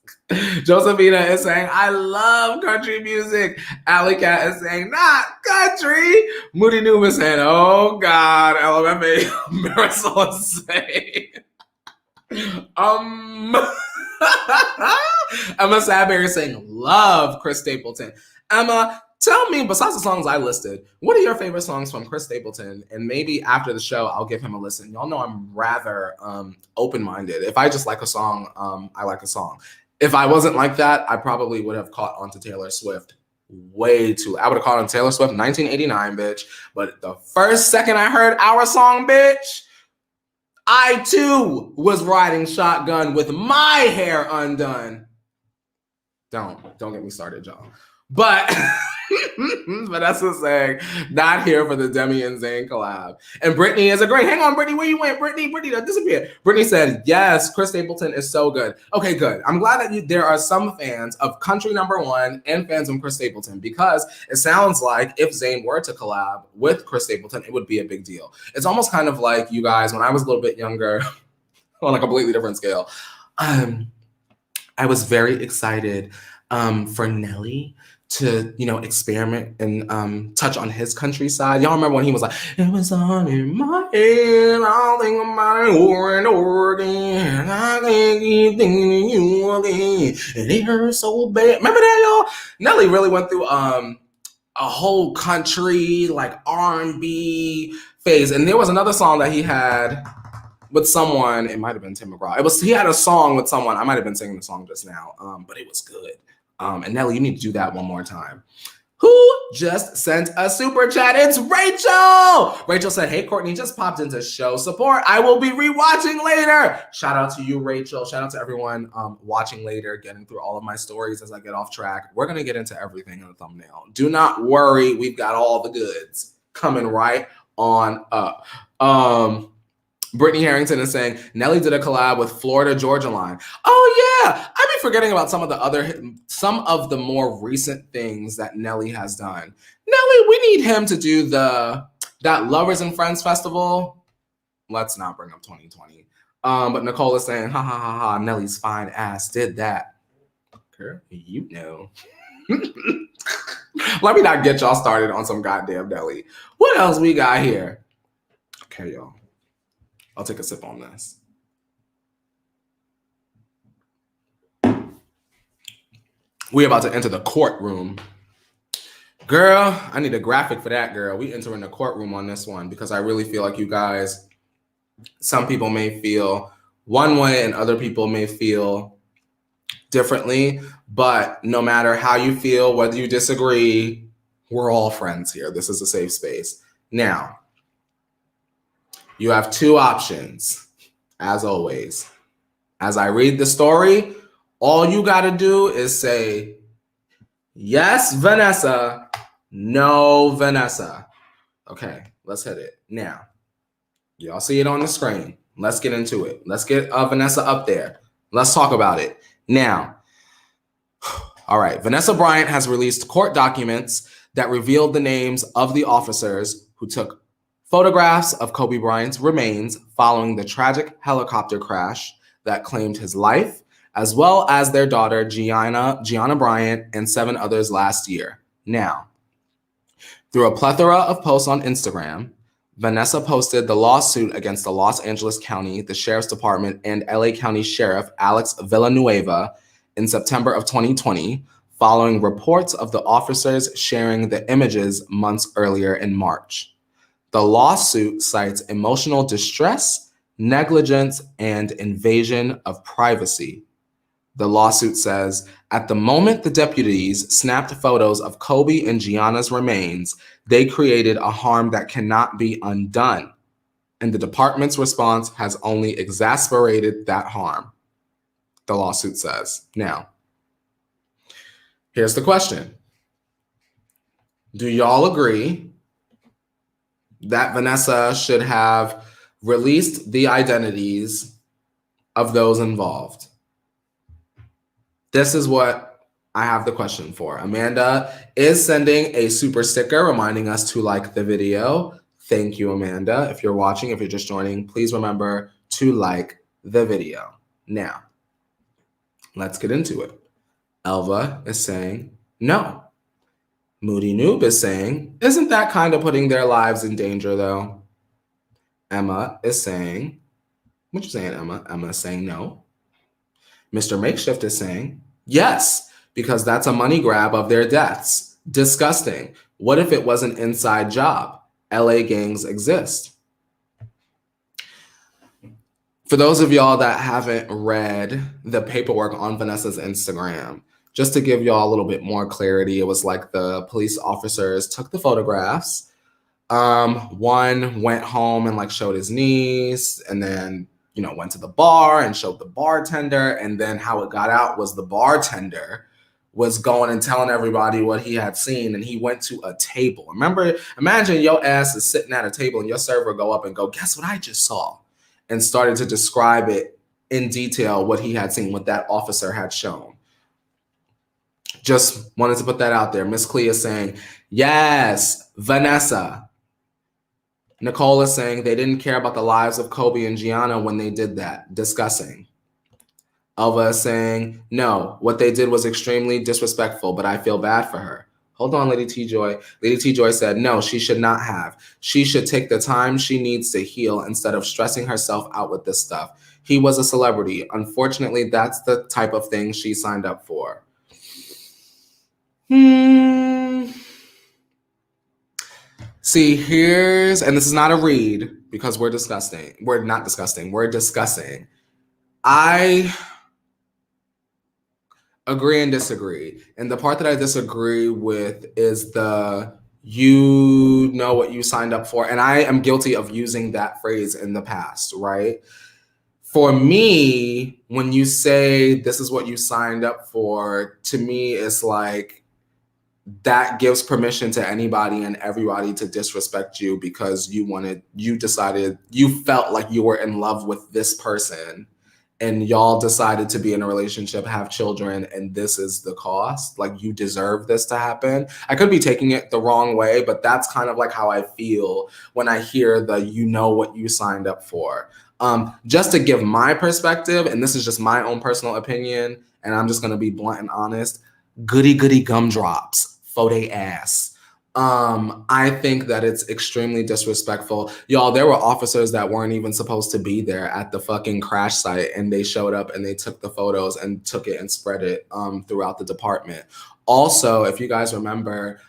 Josephina is saying, I love country music. Alley Cat is saying, not country. Moody Noob is saying, oh God. LMFA Marisol is saying, Emma Sadberry is saying, love Chris Stapleton. Emma, tell me, besides the songs I listed, what are your favorite songs from Chris Stapleton? And maybe after the show, I'll give him a listen. Y'all know I'm rather open-minded. If I just like a song, I like a song. If I wasn't like that, I probably would have caught on to Taylor Swift way too. I would have caught on Taylor Swift 1989, bitch. But the first second I heard our song, bitch, I too was riding shotgun with my hair undone. Don't get me started, y'all. But Vanessa saying, not here for the Demi and Zayn collab. And Britney is agreeing. Hang on, Britney, where you went? Britney disappeared. Britney said, yes, Chris Stapleton is so good. Okay, good. I'm glad that there are some fans of country #1 and fans of Chris Stapleton, because it sounds like if Zayn were to collab with Chris Stapleton, it would be a big deal. It's almost kind of like you guys, when I was a little bit younger, on a completely different scale, I was very excited for Nelly to, you know, experiment and touch on his country side. Y'all remember when he was like, it was on in my head, I'll think about it over and over again. I can't keep thinking of you again. And it hurts so bad. Remember that, y'all? Nelly really went through a whole country, like R&B phase. And there was another song that he had with someone. It might have been Tim McGraw. He had a song with someone. I might have been singing the song just now, but it was good. And Nelly, you need to do that one more time. Who just sent a super chat? It's Rachel! Rachel said, hey, Courtney, just popped into show support. I will be rewatching later. Shout out to you, Rachel. Shout out to everyone watching later, getting through all of my stories as I get off track. We're going to get into everything in the thumbnail. Do not worry. We've got all the goods coming right on up. Brittany Harrington is saying, Nelly did a collab with Florida Georgia Line. Oh yeah, I be forgetting about some of the more recent things that Nelly has done. Nelly, we need him to do that Lovers and Friends Festival. Let's not bring up 2020. But Nicole is saying, ha ha ha ha, Nelly's fine ass did that. Girl, you know. Let me not get y'all started on some goddamn Nelly. What else we got here? Okay, y'all. I'll take a sip on this. We're about to enter the courtroom. Girl, I need a graphic for that, girl. We entering the courtroom on this one because I really feel like you guys, some people may feel one way and other people may feel differently. But no matter how you feel, whether you disagree, we're all friends here. This is a safe space. Now, you have two options, as always. As I read the story, all you got to do is say, yes, Vanessa, no, Vanessa. Okay, let's hit it. Now, y'all see it on the screen. Let's get into it. Let's get Vanessa up there. Let's talk about it. Now, all right, Vanessa Bryant has released court documents that revealed the names of the officers who took photographs of Kobe Bryant's remains following the tragic helicopter crash that claimed his life, as well as their daughter, Gianna Bryant, and 7 others last year. Now, through a plethora of posts on Instagram, Vanessa posted the lawsuit against the Los Angeles County, the Sheriff's Department, and LA County Sheriff Alex Villanueva in September of 2020, following reports of the officers sharing the images months earlier in March. The lawsuit cites emotional distress, negligence, and invasion of privacy. The lawsuit says, at the moment the deputies snapped photos of Kobe and Gianna's remains, they created a harm that cannot be undone. And the department's response has only exasperated that harm, the lawsuit says. Now, here's the question. Do y'all agree that Vanessa should have released the identities of those involved? This is what I have the question for. Amanda is sending a super sticker reminding us to like the video. Thank you, Amanda. If you're watching, if you're just joining, please remember to like the video. Now, let's get into it. Elva is saying no. Moody Noob is saying, isn't that kind of putting their lives in danger though? Emma is saying, what you saying, Emma? Emma is saying no. Mr. Makeshift is saying, yes, because that's a money grab of their deaths. Disgusting. What if it was an inside job? LA gangs exist. For those of y'all that haven't read the paperwork on Vanessa's Instagram, just to give y'all a little bit more clarity, it was like the police officers took the photographs. One went home and like showed his niece, and then went to the bar and showed the bartender. And then how it got out was the bartender was going and telling everybody what he had seen. And he went to a table. Imagine your ass is sitting at a table and your server go up and go, guess what I just saw? And started to describe it in detail, what he had seen, what that officer had shown. Just wanted to put that out there. Miss Clea is saying, yes, Vanessa. Nicole is saying they didn't care about the lives of Kobe and Gianna when they did that. Discussing. Elva is saying, no, what they did was extremely disrespectful, but I feel bad for her. Hold on, Lady T-Joy. Lady T-Joy said, no, she should not have. She should take the time she needs to heal instead of stressing herself out with this stuff. He was a celebrity. Unfortunately, that's the type of thing she signed up for. See, and this is not a read because we're discussing. I agree and disagree. And the part that I disagree with is you know what you signed up for. And I am guilty of using that phrase in the past, right? For me, when you say this is what you signed up for, to me, it's like, that gives permission to anybody and everybody to disrespect you because you decided, you felt like you were in love with this person and y'all decided to be in a relationship, have children, and this is the cost. Like, you deserve this to happen. I could be taking it the wrong way, but that's kind of like how I feel when I hear you know what you signed up for. Just to give my perspective, and this is just my own personal opinion, and I'm just going to be blunt and honest, goody gumdrops for they ass. I think that it's extremely disrespectful. Y'all, there were officers that weren't even supposed to be there at the fucking crash site, and they showed up and they took the photos and took it and spread it throughout the department. Also, if you guys remember,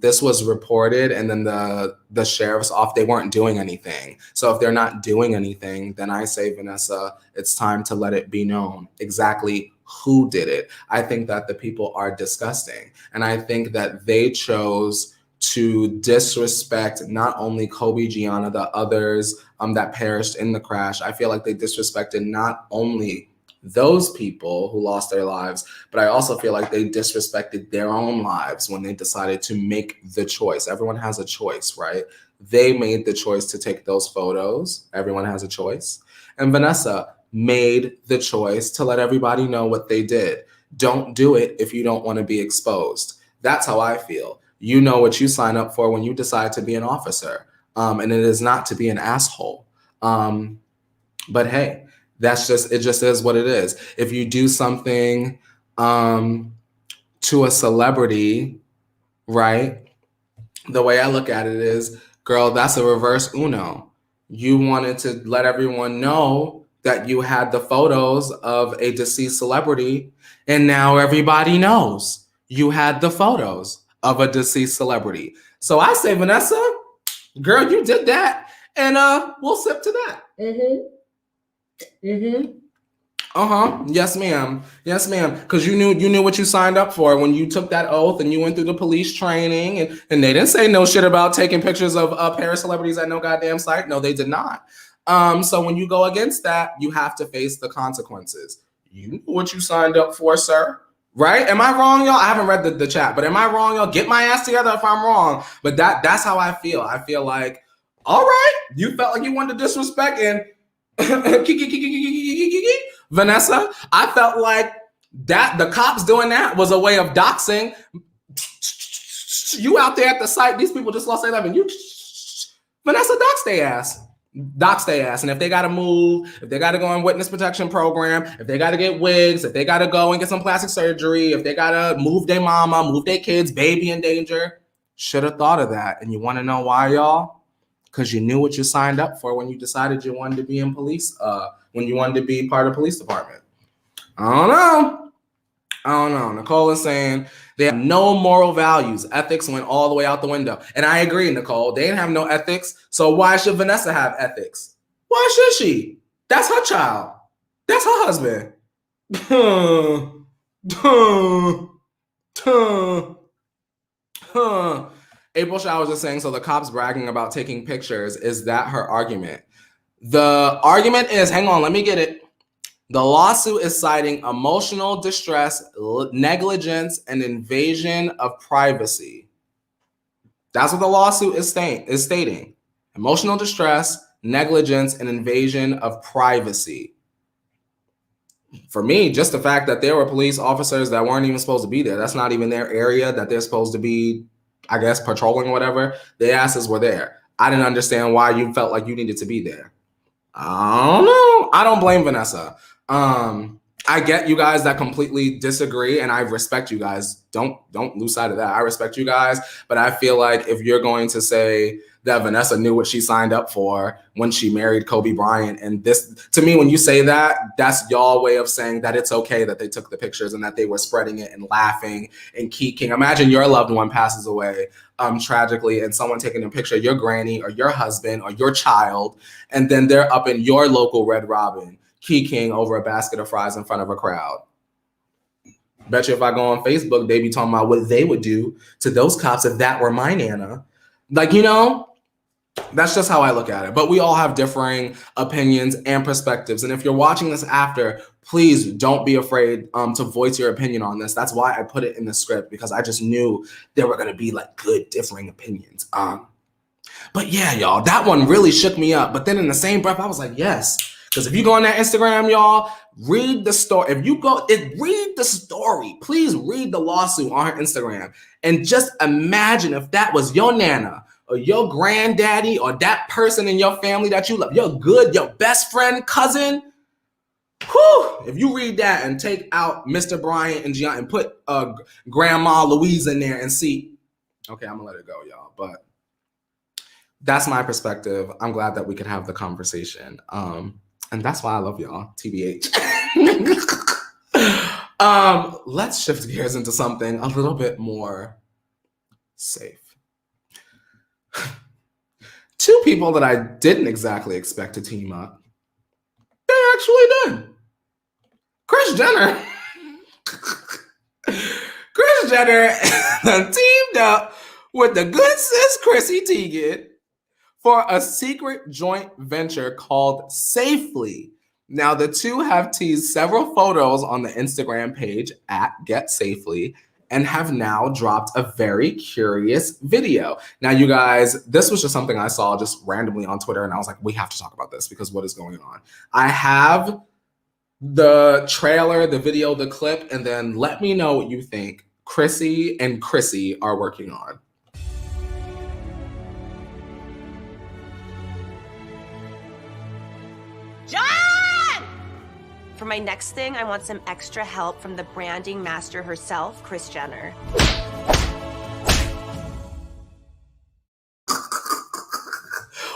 this was reported, and then the sheriff's off, they weren't doing anything. So if they're not doing anything, then I say, Vanessa, it's time to let it be known exactly who did it. I think that the people are disgusting. And I think that they chose to disrespect not only Kobe, Gianna, the others that perished in the crash. I feel like they disrespected not only those people who lost their lives, but I also feel like they disrespected their own lives when they decided to make the choice. Everyone has a choice, right? They made the choice to take those photos. Everyone has a choice. And Vanessa made the choice to let everybody know what they did. Don't do it if you don't want to be exposed. That's how I feel. You know what you sign up for when you decide to be an officer. And it is not to be an asshole. But hey, it just is what it is. If you do something to a celebrity, right? The way I look at it is, girl, that's a reverse Uno. You wanted to let everyone know that you had the photos of a deceased celebrity, and now everybody knows you had the photos of a deceased celebrity. So I say, Vanessa, girl, you did that, and we'll sip to that. Yes, ma'am. Yes, ma'am. Because you knew what you signed up for when you took that oath and you went through the police training, and they didn't say no shit about taking pictures of Paris celebrities at no goddamn site. No, they did not. So when you go against that, you have to face the consequences. You knew what you signed up for, sir. Right? Am I wrong, y'all? I haven't read the chat, but am I wrong, y'all? Get my ass together if I'm wrong. But that's how I feel. I feel like, all right, you felt like you wanted to disrespect and Vanessa, I felt like that the cops doing that was a way of doxing. You out there at the site, these people just lost their life, and you, Vanessa, dox their ass. Dox their ass. And if they got to move, if they got to go on witness protection program, if they got to get wigs, if they got to go and get some plastic surgery, if they got to move their mama, move their kids, baby in danger, should have thought of that. And you want to know why, y'all? Because you knew what you signed up for when you decided you wanted to be in police, when you wanted to be part of the police department. I don't know. Nicole is saying they have no moral values. Ethics went all the way out the window. And I agree, Nicole. They didn't have no ethics. So why should Vanessa have ethics? Why should she? That's her child. That's her husband. April Showers is saying, so the cops bragging about taking pictures. Is that her argument? The argument is, hang on, let me get it. The lawsuit is citing emotional distress, negligence, and invasion of privacy. That's what the lawsuit is stating. Emotional distress, negligence, and invasion of privacy. For me, just the fact that there were police officers that weren't even supposed to be there. That's not even their area that they're supposed to be, I guess, patrolling or whatever. Their asses were there. I didn't understand why you felt like you needed to be there. I don't know. I don't blame Vanessa. I get you guys that completely disagree, and I respect you guys. Don't lose sight of that. I respect you guys, but I feel like if you're going to say that Vanessa knew what she signed up for when she married Kobe Bryant, and this, to me, when you say that, that's y'all way of saying that it's okay that they took the pictures and that they were spreading it and laughing and keeking. Imagine your loved one passes away tragically, and someone taking a picture of your granny or your husband or your child, and then they're up in your local Red Robin keyking over a basket of fries in front of a crowd. Bet you if I go on Facebook, they be talking about what they would do to those cops if that were my Nana. Like, you know, that's just how I look at it. But we all have differing opinions and perspectives. And if you're watching this after, please don't be afraid to voice your opinion on this. That's why I put it in the script, because I just knew there were going to be like good differing opinions. But yeah, y'all, that one really shook me up. But then in the same breath, I was like, yes. Because if you go on that Instagram, y'all, read the story. If you go, read the story. Please read the lawsuit on her Instagram. And just imagine if that was your Nana or your granddaddy or that person in your family that you love, your best friend, cousin. Whew, if you read that and take out Mr. Bryant and Gianna and put Grandma Louise in there and see, Okay, I'm gonna let it go, y'all. But that's my perspective. I'm glad that we could have the conversation. And that's why I love y'all, TBH. Let's shift gears into something a little bit more safe. Two people that I didn't exactly expect to team up, they actually did. Kris Jenner. Kris Jenner teamed up with the good sis Chrissy Teigen for a secret joint venture called Safely. Now, the two have teased several photos on the Instagram page at Get Safely and have now dropped a very curious video. Now, you guys, this was just something I saw just randomly on Twitter, and I was like, we have to talk about this because what is going on? I have the trailer, the video, the clip, and then let me know what you think Chrissy and Chrissy are working on. For my next thing, I want some extra help from the branding master herself, Kris Jenner.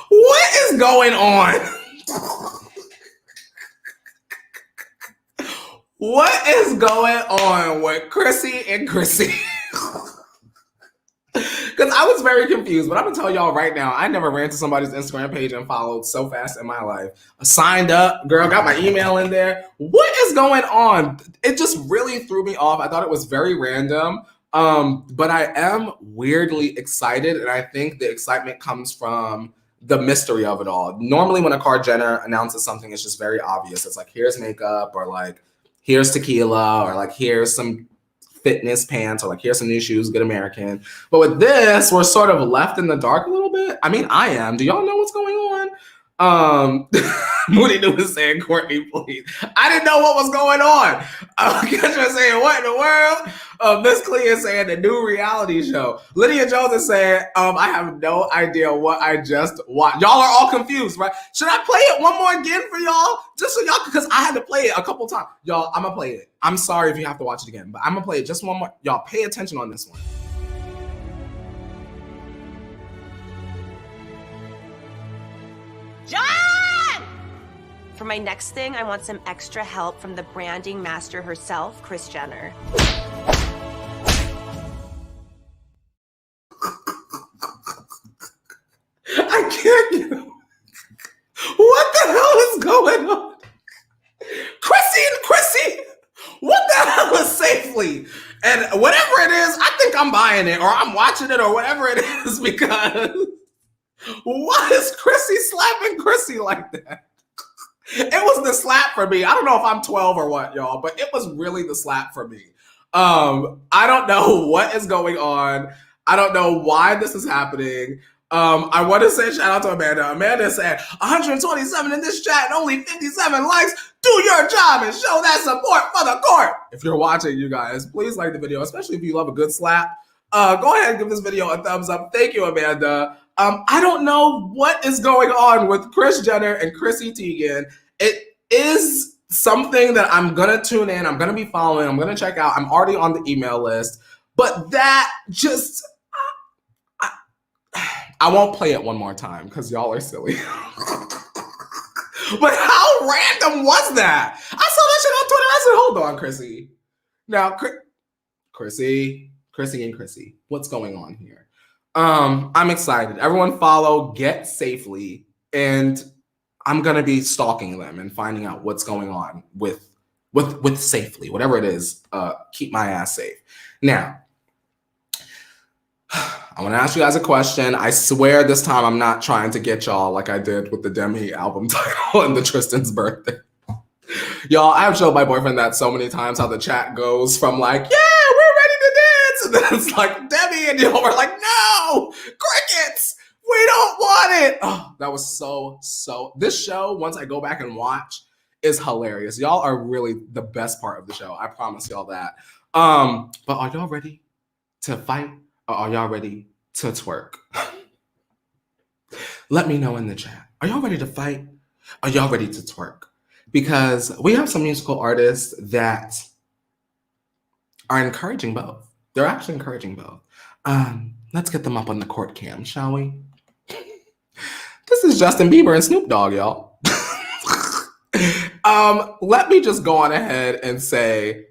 What is going on? What is going on with Chrissy and Chrissy? Because I was very confused, but I'm gonna tell y'all right now, I never ran to somebody's Instagram page and followed so fast in my life. I signed up, girl, got my email in there. What is going on? It just really threw me off. I thought it was very random, but I am weirdly excited, and I think the excitement comes from the mystery of it all. Normally when a Karjenner announces something, it's just very obvious. It's like, here's makeup, or like, here's tequila, or like, here's some fitness pants, or like, here's some new shoes, good American. But with this, we're sort of left in the dark a little bit. I mean, I am. Do y'all know what's going on? Moody New is saying, Courtney, please. I didn't know what was going on. Kendra saying, what in the world? Miss Clea is saying, the new reality show. Lydia Jones is saying, I have no idea what I just watched. Y'all are all confused, right? Should I play it one more again for y'all? Just so y'all, because I had to play it a couple times. Y'all, I'm gonna play it. I'm sorry if you have to watch it again, but I'm gonna play it just one more. Y'all pay attention on this one. For my next thing, I want some extra help from the branding master herself, Kris Jenner. I can't. What the hell is going on? Chrissy and Chrissy, what the hell is Safely? And whatever it is, I think I'm buying it, or I'm watching it, or whatever it is, because what is Chrissy slapping Chrissy like that? It was the slap for me. I don't know if I'm 12 or what, y'all, but it was really the slap for me. I don't know what is going on. I don't know why this is happening. I want to say shout out to Amanda. Amanda said 127 in this chat and only 57 likes. Do your job and show that support for the court. If you're watching, you guys, please like the video, especially if you love a good slap. Go ahead and give this video a thumbs up. Thank you, Amanda. I don't know what is going on with Kris Jenner and Chrissy Teigen. It is something that I'm going to tune in. I'm going to be following. I'm going to check out. I'm already on the email list. But that just... I won't play it one more time because y'all are silly. But how random was that? I saw that shit on Twitter. I said, hold on, Chrissy. Now, Chrissy and Chrissy, what's going on here? I'm excited. Everyone follow Get Safely, and I'm gonna be stalking them and finding out what's going on with Safely, whatever it is. Keep my ass safe. Now, I want to ask you guys a question. I swear this time I'm not trying to get y'all like I did with the Demi album title and the Tristan's birthday. Y'all, I have showed my boyfriend that so many times how the chat goes from like, yeah, we're ready to dance, and then it's like Demi, and y'all were like, no, crickets, we don't want it. Oh, that was so. This show, once I go back and watch, is hilarious. Y'all are really the best part of the show. I promise y'all that. But are y'all ready to fight? Or are y'all ready to twerk? Let me know in the chat. Are y'all ready to fight? Are y'all ready to twerk? Because we have some musical artists that are encouraging both. They're actually encouraging both. Let's get them up on the court cam, shall we? This is Justin Bieber and Snoop Dogg, y'all. Let me just go on ahead and say,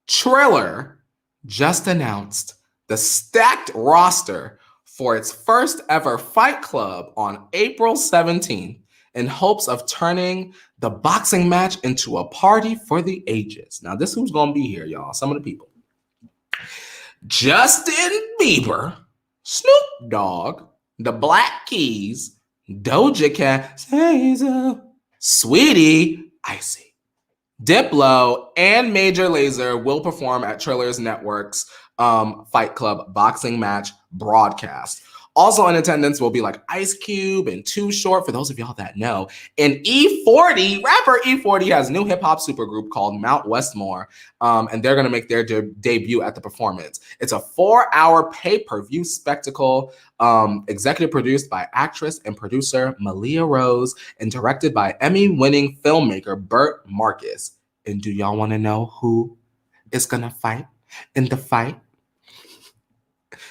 Triller just announced the stacked roster for its first ever Fight Club on April 17th in hopes of turning the boxing match into a party for the ages. Now, this is who's going to be here, y'all. Some of the people. Justin Bieber, Snoop Dogg, the Black Keys, Doja Cat, Saweetie, Icy, Diplo, and Major Lazer will perform at Triller's Network's Fight Club boxing match broadcast. Also in attendance will be like Ice Cube and Too Short, for those of y'all that know. And E40, rapper E40 has a new hip-hop supergroup called Mount Westmore, and they're going to make their debut at the performance. It's a 4-hour pay-per-view spectacle, executive produced by actress and producer Malia Rose and directed by Emmy-winning filmmaker Burt Marcus. And do y'all want to know who is going to fight in the fight?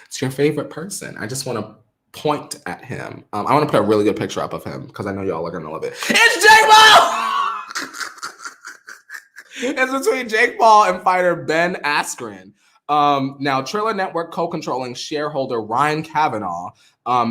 It's your favorite person. I just want to point at him. I want to put a really good picture up of him because I know y'all are going to love it. It's Jake Paul! It's between Jake Paul and fighter Ben Askren. Now, Triller Network co-controlling shareholder Ryan Kavanaugh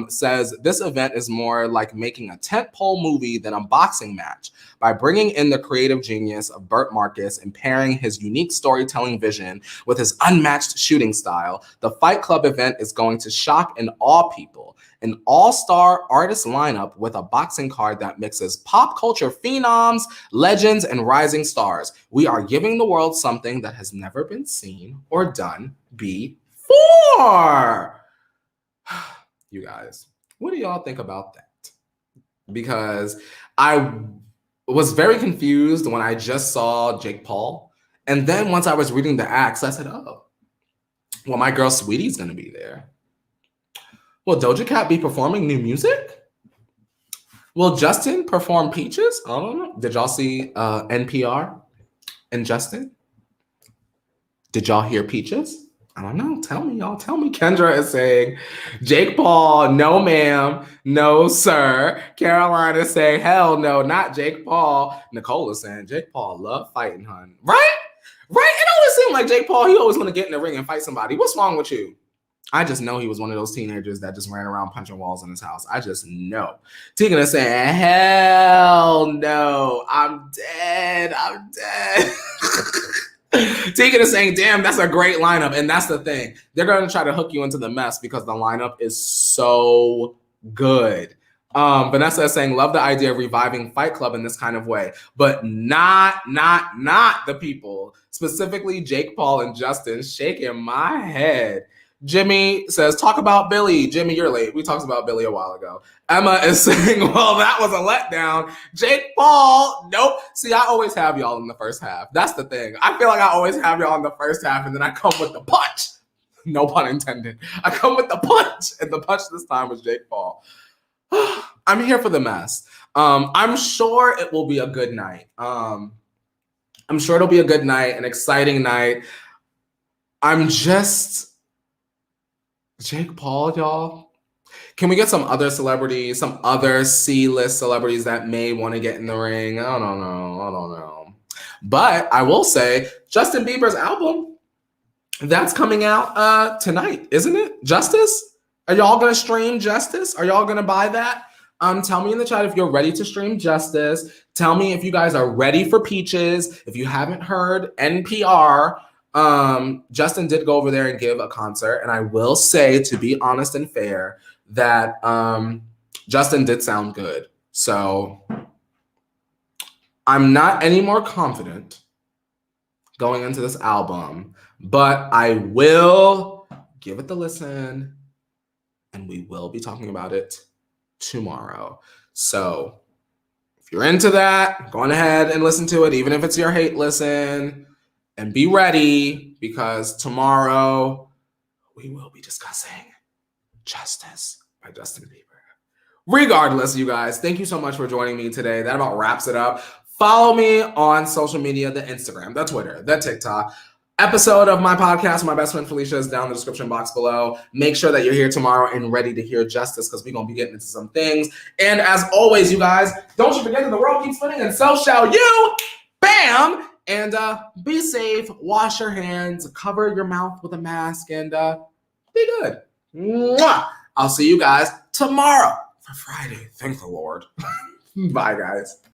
says this event is more like making a tentpole movie than a boxing match by bringing in the creative genius of Burt Marcus and pairing his unique storytelling vision with his unmatched shooting style. The Fight Club event is going to shock and awe people. An all-star artist lineup with a boxing card that mixes pop culture phenoms, legends, and rising stars. We are giving the world something that has never been seen or done before. You guys, what do y'all think about that? Because I was very confused when I just saw Jake Paul. And then once I was reading the acts, I said, oh, well, my girl Saweetie's going to be there. Will Doja Cat be performing new music? Will Justin perform Peaches? I don't know. Did y'all see NPR and Justin? Did y'all hear Peaches? I don't know. Tell me, y'all. Tell me. Kendra is saying, Jake Paul, no ma'am, no sir. Caroline is saying, hell no, not Jake Paul. Nicole is saying, Jake Paul love fighting, hun. Right? Right? It always seemed like Jake Paul, he always want to get in the ring and fight somebody. What's wrong with you? I just know he was one of those teenagers that just ran around punching walls in his house. I just know. Tegan is saying, hell no, I'm dead. I'm dead. Tegan is saying, damn, that's a great lineup. And that's the thing. They're going to try to hook you into the mess because the lineup is so good. Vanessa is saying, love the idea of reviving Fight Club in this kind of way, but not the people, specifically Jake Paul and Justin, shaking my head. Jimmy says, talk about Billie. Jimmy, you're late. We talked about Billie a while ago. Emma is saying, well, that was a letdown. Jake Paul, nope. See, I always have y'all in the first half. That's the thing. I feel like I always have y'all in the first half, and then I come with the punch. No pun intended. I come with the punch, and the punch this time was Jake Paul. I'm here for the mess. I'm sure it will be a good night. I'm sure it'll be a good night, an exciting night. I'm just... Jake Paul, y'all. Can we get some other celebrities, some other C-list celebrities that may want to get in the ring? I don't know. But I will say, Justin Bieber's album, that's coming out tonight, isn't it? Justice? Are y'all going to stream Justice? Are y'all going to buy that? Tell me in the chat if you're ready to stream Justice. Tell me if you guys are ready for Peaches. If you haven't heard NPR, Justin did go over there and give a concert, and I will say, to be honest and fair, that Justin did sound good. So I'm not any more confident going into this album, but I will give it the listen, and we will be talking about it tomorrow. So if you're into that, go on ahead and listen to it, even if it's your hate listen. And be ready, because tomorrow we will be discussing Justice by Justin Bieber. Regardless, you guys, thank you so much for joining me today. That about wraps it up. Follow me on social media, the Instagram, the Twitter, the TikTok. episode of my podcast, My Best Friend Felicia, is down in the description box below. Make sure that you're here tomorrow and ready to hear justice, because we're going to be getting into some things. And as always, you guys, don't you forget that the world keeps spinning and so shall you. Bam! And be safe, wash your hands, cover your mouth with a mask, and be good. Mwah! I'll see you guys tomorrow for Friday. Thank the Lord. Bye, guys.